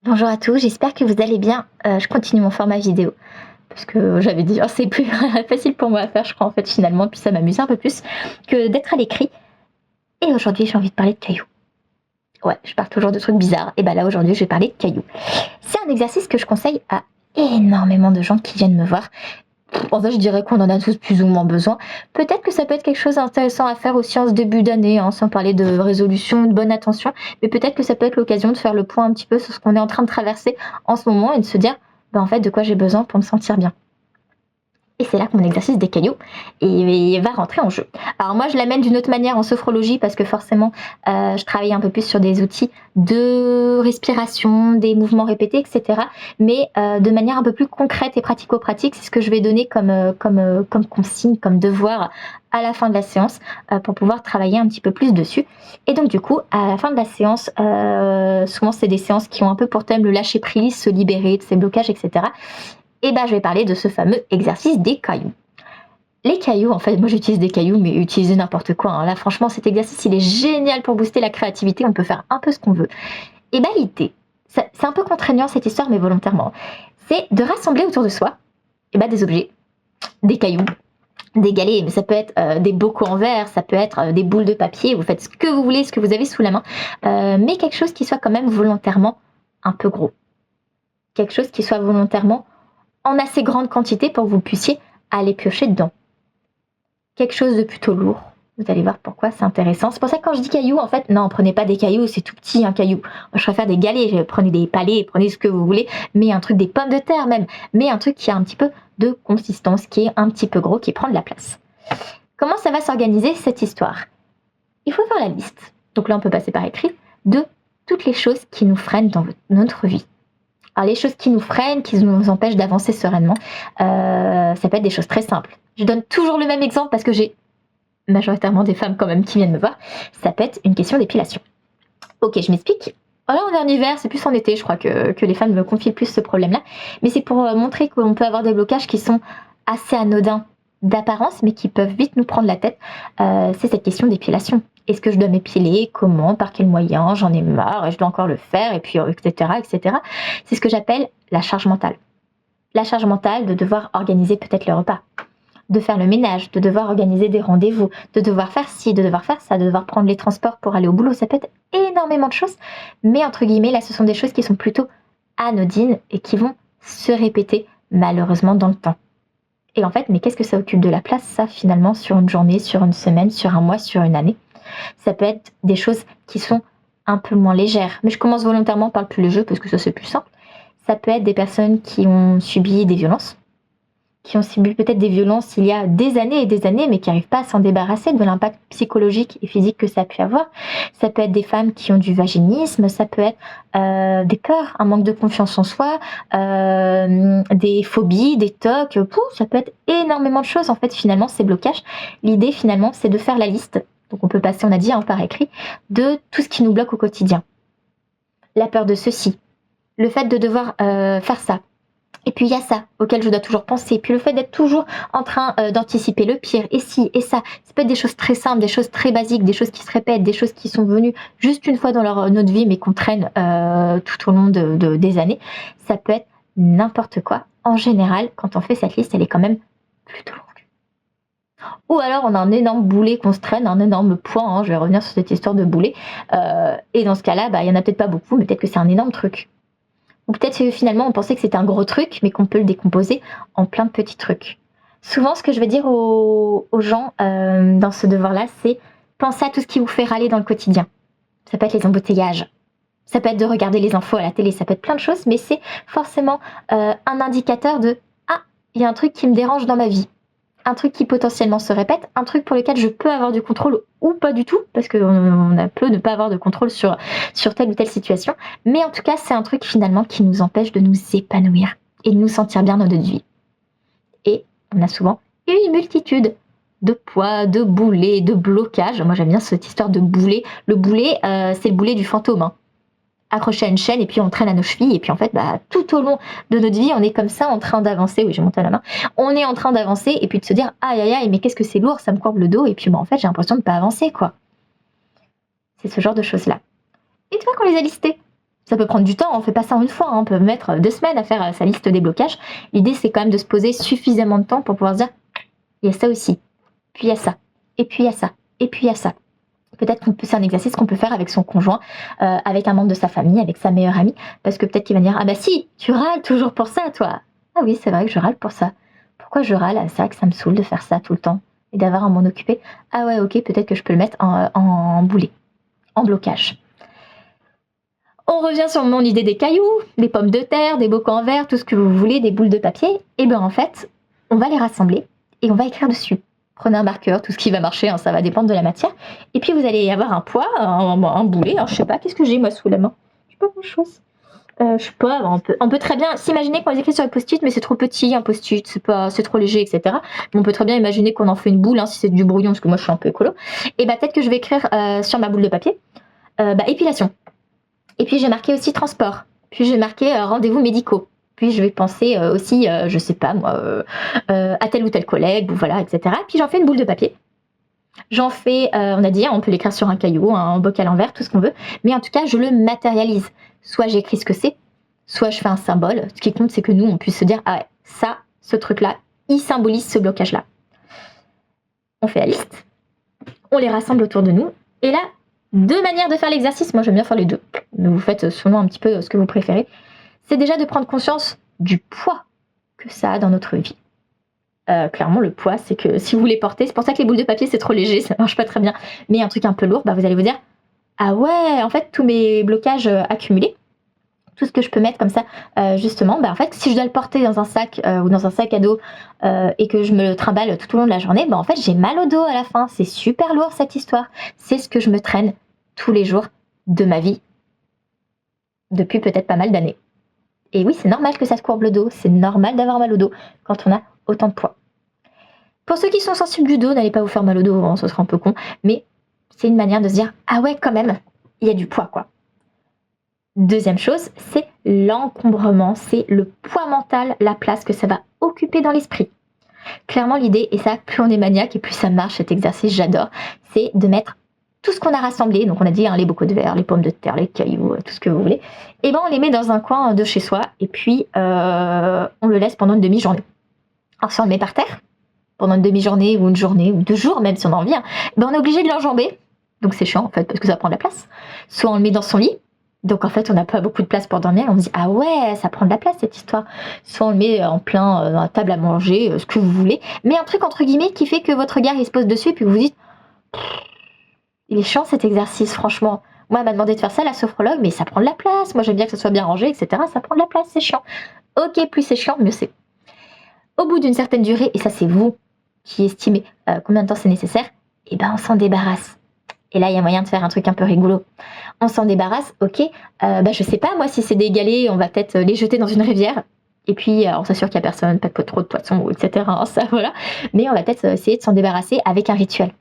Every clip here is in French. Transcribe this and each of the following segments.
Bonjour à tous, j'espère que vous allez bien. Je continue mon format vidéo parce que j'avais dit: «Oh, c'est plus facile pour moi à faire», je crois, en fait, finalement, puis ça m'amuse un peu plus que d'être à l'écrit. Et aujourd'hui, j'ai envie de parler de cailloux. Ouais, je parle toujours de trucs bizarres et bah là, aujourd'hui, je vais parler de cailloux. C'est un exercice que je conseille à énormément de gens qui viennent me voir. En fait, je dirais qu'on en a tous plus ou moins besoin. Peut-être que ça peut être quelque chose d'intéressant à faire aussi en ce début d'année, hein, sans parler de résolution, de bonne attention, mais peut-être que ça peut être l'occasion de faire le point un petit peu sur ce qu'on est en train de traverser en ce moment et de se dire: «Bah, en fait, de quoi j'ai besoin pour me sentir bien?» Et c'est là que mon exercice des cailloux va rentrer en jeu. Alors moi, je l'amène d'une autre manière en sophrologie parce que forcément, je travaille un peu plus sur des outils de respiration, des mouvements répétés, et cetera. Mais de manière un peu plus concrète et pratico-pratique, c'est ce que je vais donner comme consigne, comme devoir à la fin de la séance, pour pouvoir travailler un petit peu plus dessus. Et donc du coup, à la fin de la séance, souvent c'est des séances qui ont un peu pour thème le lâcher prise, se libérer de ses blocages, et cetera. Et ben, je vais parler de ce fameux exercice des cailloux. Les cailloux, en fait, moi j'utilise des cailloux, mais utiliser n'importe quoi, hein. Là, franchement, cet exercice, il est génial pour booster la créativité. On peut faire un peu ce qu'on veut. Et ben, l'idée, c'est un peu contraignant cette histoire, mais volontairement. C'est de rassembler autour de soi des objets, des cailloux, des galets, mais ça peut être des bocaux en verre, ça peut être des boules de papier. Vous faites ce que vous voulez, ce que vous avez sous la main, mais quelque chose qui soit quand même volontairement un peu gros. Quelque chose qui soit volontairement en assez grande quantité pour que vous puissiez aller piocher dedans. Quelque chose de plutôt lourd. Vous allez voir pourquoi c'est intéressant. C'est pour ça que quand je dis cailloux, en fait, non, prenez pas des cailloux, c'est tout petit un caillou. Moi, je préfère des galets, prenez des palets, prenez ce que vous voulez, mais un truc, des pommes de terre même, mais un truc qui a un petit peu de consistance, qui est un petit peu gros, qui prend de la place. Comment ça va s'organiser cette histoire? Il faut faire la liste, donc là on peut passer par écrit, de toutes les choses qui nous freinent dans notre vie. Alors les choses qui nous freinent, qui nous empêchent d'avancer sereinement, ça peut être des choses très simples. Je donne toujours le même exemple parce que j'ai majoritairement des femmes quand même qui viennent me voir. Ça peut être une question d'épilation. Ok, je m'explique. Là, on est en hiver, c'est plus en été, je crois que les femmes me confient le plus ce problème-là. Mais c'est pour montrer qu'on peut avoir des blocages qui sont assez anodins d'apparence, mais qui peuvent vite nous prendre la tête. C'est cette question d'épilation. Est-ce que je dois m'épiler? Comment? Par quels moyens? J'en ai marre, je dois encore le faire, et puis etc., etc. C'est ce que j'appelle la charge mentale. La charge mentale de devoir organiser peut-être le repas, de faire le ménage, de devoir organiser des rendez-vous, de devoir faire ci, de devoir faire ça, de devoir prendre les transports pour aller au boulot. Ça peut être énormément de choses, mais entre guillemets, là, ce sont des choses qui sont plutôt anodines et qui vont se répéter malheureusement dans le temps. Et en fait, mais qu'est-ce que ça occupe de la place, ça, finalement, sur une journée, sur une semaine, sur un mois, sur une année? Ça peut être des choses qui sont un peu moins légères. Mais je commence volontairement par le plus léger parce que ça, c'est plus simple. Ça peut être des personnes qui ont subi des violences, qui ont subi peut-être des violences il y a des années et des années, mais qui n'arrivent pas à s'en débarrasser de l'impact psychologique et physique que ça a pu avoir. Ça peut être des femmes qui ont du vaginisme, ça peut être des peurs, un manque de confiance en soi, des phobies, des tocs, ça peut être énormément de choses en fait finalement ces blocages. L'idée finalement c'est de faire la liste, donc on peut passer, on a dit par écrit, de tout ce qui nous bloque au quotidien. La peur de ceci, le fait de devoir faire ça. Et puis il y a ça auquel je dois toujours penser. Puis le fait d'être toujours en train d'anticiper le pire, et ci, et ça. Ça peut être des choses très simples, des choses très basiques, des choses qui se répètent, des choses qui sont venues juste une fois dans notre vie, mais qu'on traîne tout au long des années. Ça peut être n'importe quoi. En général, quand on fait cette liste, elle est quand même plutôt longue. Ou alors on a un énorme boulet qu'on se traîne, un énorme poids, hein, je vais revenir sur cette histoire de boulet. Et dans ce cas-là, il y en a peut-être pas beaucoup, mais peut-être que c'est un énorme truc. Ou peut-être que finalement on pensait que c'était un gros truc, mais qu'on peut le décomposer en plein de petits trucs. Souvent, ce que je vais dire aux gens dans ce devoir-là, c'est pensez à tout ce qui vous fait râler dans le quotidien. Ça peut être les embouteillages, ça peut être de regarder les infos à la télé, ça peut être plein de choses, mais c'est forcément un indicateur de «Ah, il y a un truc qui me dérange dans ma vie». Un truc qui potentiellement se répète, un truc pour lequel je peux avoir du contrôle ou pas du tout, parce qu'on a peu de pas avoir de contrôle sur telle ou telle situation. Mais en tout cas, c'est un truc finalement qui nous empêche de nous épanouir et de nous sentir bien dans notre vie. Et on a souvent une multitude de poids, de boulets, de blocages. Moi, j'aime bien cette histoire de boulet. Le boulet, c'est le boulet du fantôme, hein. Accroché à une chaîne et puis on traîne à nos chevilles et puis en fait tout au long de notre vie on est comme ça en train d'avancer, oui j'ai monté à la main, on est en train d'avancer et puis de se dire aïe aïe aïe mais qu'est-ce que c'est lourd, ça me courbe le dos et puis en fait j'ai l'impression de pas avancer quoi. C'est ce genre de choses là. Une fois qu'on les a listées, Ça peut prendre du temps, on fait pas ça en une fois, hein. On peut mettre 2 semaines à faire sa liste des blocages. L'idée, c'est quand même de se poser suffisamment de temps pour pouvoir se dire, il y a ça aussi, puis il y a ça, et puis il y a ça, et puis il y a ça. Peut-être que c'est un exercice qu'on peut faire avec son conjoint, avec un membre de sa famille, avec sa meilleure amie, parce que peut-être qu'il va dire, ah bah si, tu râles toujours pour ça, toi. Ah oui, c'est vrai que je râle pour ça. Pourquoi je râle? C'est vrai que ça me saoule de faire ça tout le temps et d'avoir à m'en occuper. Ah ouais, ok, peut-être que je peux le mettre en boulet, en blocage. On revient sur mon idée des cailloux, des pommes de terre, des bocaux en verre, tout ce que vous voulez, des boules de papier. Et bien en fait, on va les rassembler et on va écrire dessus. Prenez un marqueur, tout ce qui va marcher, hein, ça va dépendre de la matière. Et puis vous allez avoir un poids, un boulet, hein, je sais pas, qu'est-ce que j'ai moi sous la main? Je sais pas grand-chose. Je sais pas, on peut très bien s'imaginer qu'on les écrit sur les post-it, mais c'est trop petit, un post-it, c'est trop léger, etc. Mais on peut très bien imaginer qu'on en fait une boule, hein, si c'est du brouillon, parce que moi je suis un peu écolo. Et bah peut-être que je vais écrire sur ma boule de papier, épilation. Et puis j'ai marqué aussi transport. Puis j'ai marqué rendez-vous médicaux. Puis je vais penser aussi, je sais pas moi, à tel ou tel collègue, ou voilà, etc. Puis j'en fais une boule de papier. J'en fais, on a dit, on peut l'écrire sur un caillou, un bocal en verre, tout ce qu'on veut. Mais en tout cas, je le matérialise. Soit j'écris ce que c'est, soit je fais un symbole. Ce qui compte, c'est que nous, on puisse se dire, ah ouais, ça, ce truc-là, il symbolise ce blocage-là. On fait la liste, on les rassemble autour de nous. Et là, 2 manières de faire l'exercice. Moi, j'aime bien faire les 2. Vous faites selon un petit peu ce que vous préférez. C'est déjà de prendre conscience du poids que ça a dans notre vie. Clairement, le poids, c'est que si vous les portez, c'est pour ça que les boules de papier, c'est trop léger, ça marche pas très bien. Mais un truc un peu lourd, bah, vous allez vous dire, ah ouais, en fait, tous mes blocages accumulés, tout ce que je peux mettre comme ça, justement, bah, en fait, si je dois le porter dans un sac ou dans un sac à dos et que je me le trimballe tout au long de la journée, bah, en fait, j'ai mal au dos à la fin. C'est super lourd, cette histoire. C'est ce que je me traîne tous les jours de ma vie depuis peut-être pas mal d'années. Et oui, c'est normal que ça se courbe le dos, c'est normal d'avoir mal au dos quand on a autant de poids. Pour ceux qui sont sensibles du dos, n'allez pas vous faire mal au dos, hein, ce sera un peu con, mais c'est une manière de se dire, ah ouais, quand même, il y a du poids, quoi. Deuxième chose, c'est l'encombrement, c'est le poids mental, la place que ça va occuper dans l'esprit. Clairement, l'idée, et ça, plus on est maniaque et plus ça marche, cet exercice, j'adore, c'est de mettre tout ce qu'on a rassemblé, donc on a dit les bocaux de verre, les pommes de terre, les cailloux, tout ce que vous voulez, et ben on les met dans un coin de chez soi, et puis on le laisse pendant une demi-journée. Alors si on le met par terre, pendant une demi-journée, ou une journée, ou 2 jours, même si on en revient, ben on est obligé de l'enjamber, donc c'est chiant en fait, parce que ça prend de la place. Soit on le met dans son lit, donc en fait on n'a pas beaucoup de place pour dormir, on se dit ah ouais, ça prend de la place cette histoire. Soit on le met en plein dans la table à manger, ce que vous voulez, mais un truc entre guillemets qui fait que votre regard il se pose dessus, et puis vous vous dites il est chiant cet exercice, franchement. Moi, elle m'a demandé de faire ça, la sophrologue, mais ça prend de la place. Moi, j'aime bien que ça soit bien rangé, etc. Ça prend de la place, c'est chiant. Ok, plus c'est chiant, mieux c'est. Au bout d'une certaine durée, et ça c'est vous qui estimez combien de temps c'est nécessaire, et ben on s'en débarrasse. Et là, il y a moyen de faire un truc un peu rigolo. On s'en débarrasse, ok. Je sais pas, moi, si c'est des galets, on va peut-être les jeter dans une rivière. Et puis, on s'assure qu'il n'y a personne, pas trop de poissons, etc. Hein, ça, voilà. Mais on va peut-être essayer de s'en débarrasser avec un rituel.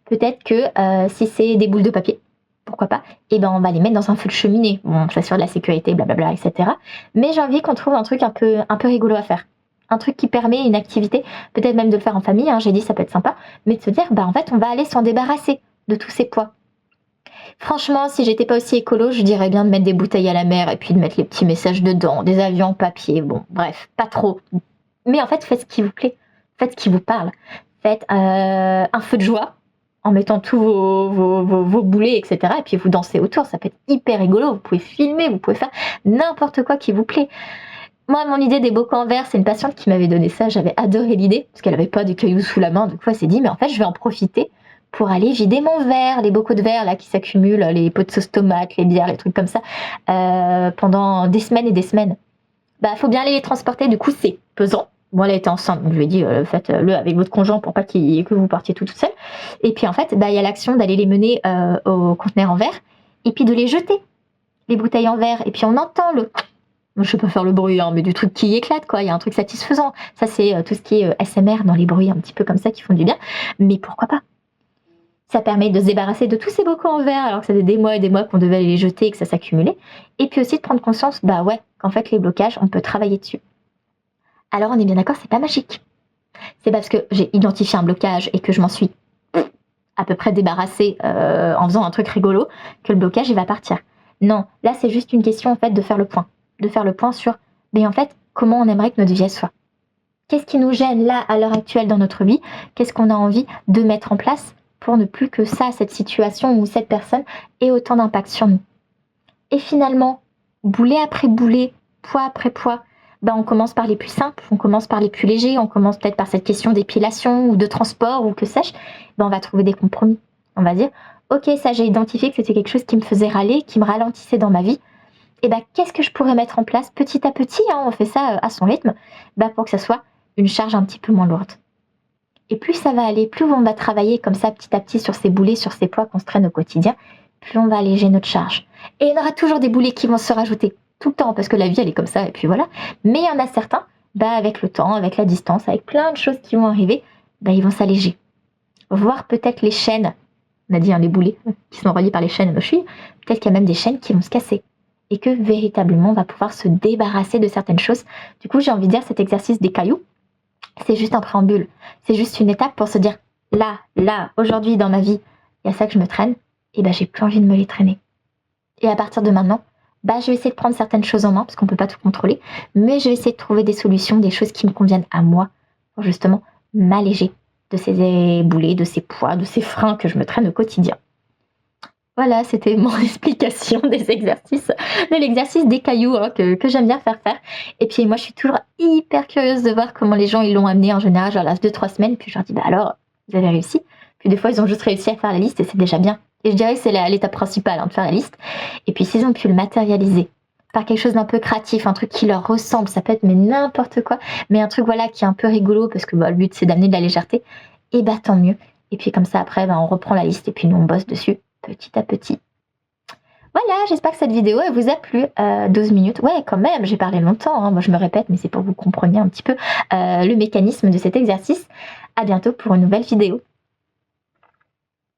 Peut-être que si c'est des boules de papier, pourquoi pas, et ben on va les mettre dans un feu de cheminée. Bon, on s'assure de la sécurité, blablabla, etc. Mais j'ai envie qu'on trouve un truc un peu rigolo à faire. Un truc qui permet une activité, peut-être même de le faire en famille, hein, j'ai dit ça peut être sympa, mais de se dire, en fait, on va aller s'en débarrasser de tous ces poids. Franchement, si j'étais pas aussi écolo, je dirais bien de mettre des bouteilles à la mer et puis de mettre les petits messages dedans, des avions en papier, bon, bref, pas trop. Mais en fait, faites ce qui vous plaît, faites ce qui vous parle. Faites un feu de joie, en mettant tous vos boulets, etc. Et puis vous dansez autour, ça peut être hyper rigolo, vous pouvez filmer, vous pouvez faire n'importe quoi qui vous plaît. Moi, mon idée des bocaux en verre, c'est une patiente qui m'avait donné ça, j'avais adoré l'idée, parce qu'elle n'avait pas de cailloux sous la main, du coup elle s'est dit, mais en fait je vais en profiter pour aller vider mon verre, les bocaux de verre là qui s'accumulent, les pots de sauce tomate, les bières, les trucs comme ça, pendant des semaines et des semaines. Faut bien aller les transporter, du coup c'est pesant. Moi, elle était enceinte, donc je lui ai dit, faites-le avec votre conjoint pour pas que vous partiez toute seule. Et puis en fait, il y a l'action d'aller les mener au conteneur en verre, et puis de les jeter, les bouteilles en verre. Et puis on entend je sais pas faire le bruit, hein, mais du truc qui éclate, quoi. Il y a un truc satisfaisant. Ça, c'est tout ce qui est SMR dans les bruits un petit peu comme ça qui font du bien. Mais pourquoi pas? Ça permet de se débarrasser de tous ces bocaux en verre, alors que ça faisait des mois et des mois qu'on devait les jeter et que ça s'accumulait. Et puis aussi de prendre conscience, qu'en fait, les blocages, on peut travailler dessus. Alors on est bien d'accord, c'est pas magique. C'est parce que j'ai identifié un blocage et que je m'en suis à peu près débarrassée en faisant un truc rigolo que le blocage il va partir. Non, là c'est juste une question en fait de faire le point. De faire le point sur, mais en fait, comment on aimerait que notre vie elle soit. Qu'est-ce qui nous gêne là, à l'heure actuelle dans notre vie? Qu'est-ce qu'on a envie de mettre en place pour ne plus que ça, cette situation ou cette personne ait autant d'impact sur nous? Et finalement, boulet après boulet, poids après poids, ben on commence par les plus simples, on commence par les plus légers, on commence peut-être par cette question d'épilation ou de transport ou que sais-je, ben on va trouver des compromis. On va dire, ok, ça j'ai identifié que c'était quelque chose qui me faisait râler, qui me ralentissait dans ma vie, et ben qu'est-ce que je pourrais mettre en place petit à petit, hein, on fait ça à son rythme, ben pour que ça soit une charge un petit peu moins lourde. Et plus ça va aller, plus on va travailler comme ça petit à petit sur ces boulets, sur ces poids qu'on se traîne au quotidien, plus on va alléger notre charge. Et il y en aura toujours des boulets qui vont se rajouter tout le temps parce que la vie elle est comme ça et puis voilà. Mais il y en a certains, avec le temps, avec la distance, avec plein de choses qui vont arriver, ils vont s'alléger. Voir peut-être les chaînes, on a dit les boulets qui sont reliés par les chaînes à nos chevilles, peut-être qu'il y a même des chaînes qui vont se casser et que véritablement on va pouvoir se débarrasser de certaines choses. Du coup, j'ai envie de dire cet exercice des cailloux, c'est juste un préambule. C'est juste une étape pour se dire, là, aujourd'hui dans ma vie, il y a ça que je me traîne, et j'ai plus envie de me les traîner. Et à partir de maintenant, je vais essayer de prendre certaines choses en main, parce qu'on peut pas tout contrôler, mais je vais essayer de trouver des solutions, des choses qui me conviennent à moi, pour justement m'alléger de ces boulets, de ces poids, de ces freins que je me traîne au quotidien. Voilà, c'était mon explication des exercices, de l'exercice des cailloux que j'aime bien faire. Et puis moi, je suis toujours hyper curieuse de voir comment les gens ils l'ont amené en général, genre là 2-3 semaines. Puis je leur dis, alors, vous avez réussi? Puis des fois, ils ont juste réussi à faire la liste et c'est déjà bien. Et je dirais que c'est l'étape principale, de faire la liste. Et puis s'ils ont pu le matérialiser par quelque chose d'un peu créatif, un truc qui leur ressemble, ça peut être mais n'importe quoi, mais un truc voilà qui est un peu rigolo parce que le but c'est d'amener de la légèreté, et tant mieux. Et puis comme ça après, on reprend la liste et puis nous on bosse dessus petit à petit. Voilà, j'espère que cette vidéo elle vous a plu. 12 minutes, ouais quand même, j'ai parlé longtemps, moi je me répète, mais c'est pour que vous compreniez un petit peu le mécanisme de cet exercice. À bientôt pour une nouvelle vidéo.